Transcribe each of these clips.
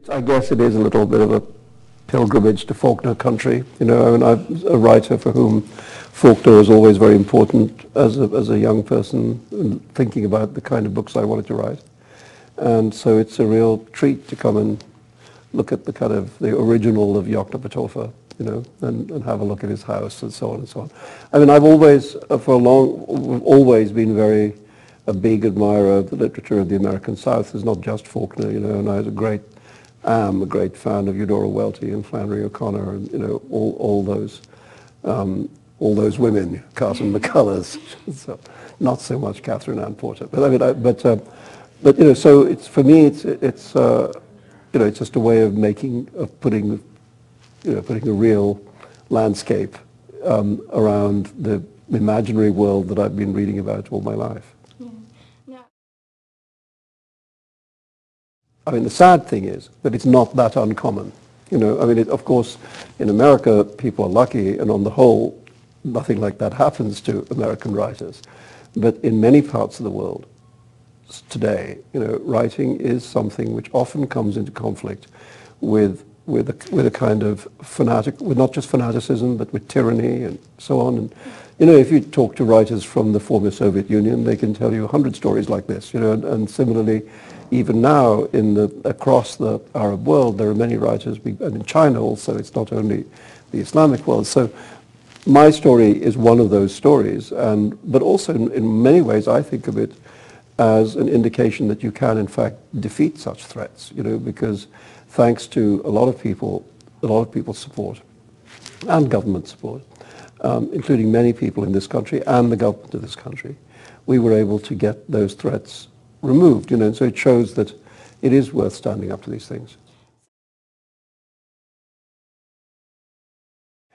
I guess it is a little bit of a pilgrimage to Faulkner country. You know, I mean, I'm a writer for whom Faulkner was always very important as a young person, thinking about the kind of books I wanted to write. And so it's a real treat to come and look at the original of Yoknapatawpha, you know, and have a look at his house and so on and so on. I mean, I've always, always been a big admirer of the literature of the American South. It's not just Faulkner, you know, and I am a great fan of Eudora Welty and Flannery O'Connor and, you know, all those women, Carson McCullers. So, not so much Catherine Ann Porter, but I mean, but you know, so it's, for me, it's you know, it's just a way of putting a real landscape around the imaginary world that I've been reading about all my life. Yeah. I mean, the sad thing is that it's not that uncommon. You know, I mean, of course, in America, people are lucky, and on the whole, nothing like that happens to American writers. But in many parts of the world today, you know, writing is something which often comes into conflict with a kind of with not just fanaticism, but with tyranny and so on. And you know, if you talk to writers from the former Soviet Union, they can tell you 100 stories like this. You know, and similarly, even now across the Arab world, there are many writers, and in China also. It's not only the Islamic world. So my story is one of those stories, but also in many ways I think of it as an indication that you can in fact defeat such threats. You know, because thanks to a lot of people's support and government support, including many people in this country and the government of this country, we were able to get those threats removed. You know, and so it shows that it is worth standing up to these things.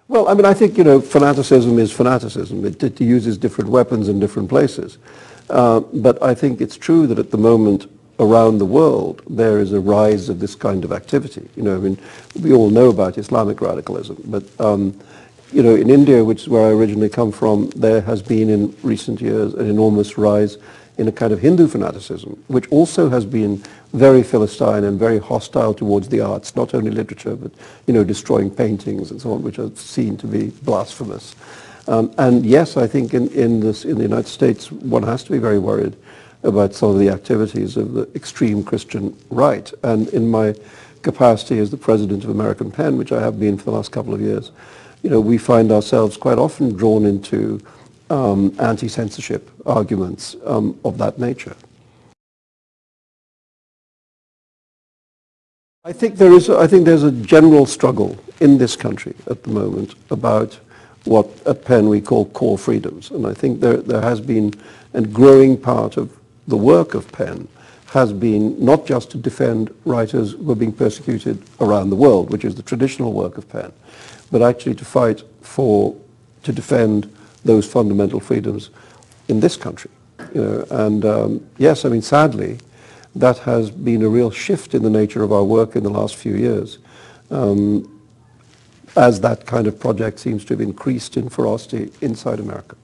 Well, I mean, I think, you know, fanaticism is fanaticism. It uses different weapons in different places. But I think it's true that at the moment around the world there is a rise of this kind of activity. You know, I mean, we all know about Islamic radicalism, but you know, in India, which is where I originally come from, there has been in recent years an enormous rise in a kind of Hindu fanaticism, which also has been very Philistine and very hostile towards the arts, not only literature, but, you know, destroying paintings and so on, which are seen to be blasphemous. And yes, I think in the United States, one has to be very worried about some of the activities of the extreme Christian right. And in my capacity as the president of American Pen, which I have been for the last couple of years, you know, we find ourselves quite often drawn into anti-censorship arguments of that nature. I think there's a general struggle in this country at the moment about what at Penn we call core freedoms, and I think there has been a growing part of the work of Penn has been not just to defend writers who are being persecuted around the world, which is the traditional work of Penn, but actually to fight to defend those fundamental freedoms in this country. You know, and yes, I mean, sadly, that has been a real shift in the nature of our work in the last few years, as that kind of project seems to have increased in ferocity inside America.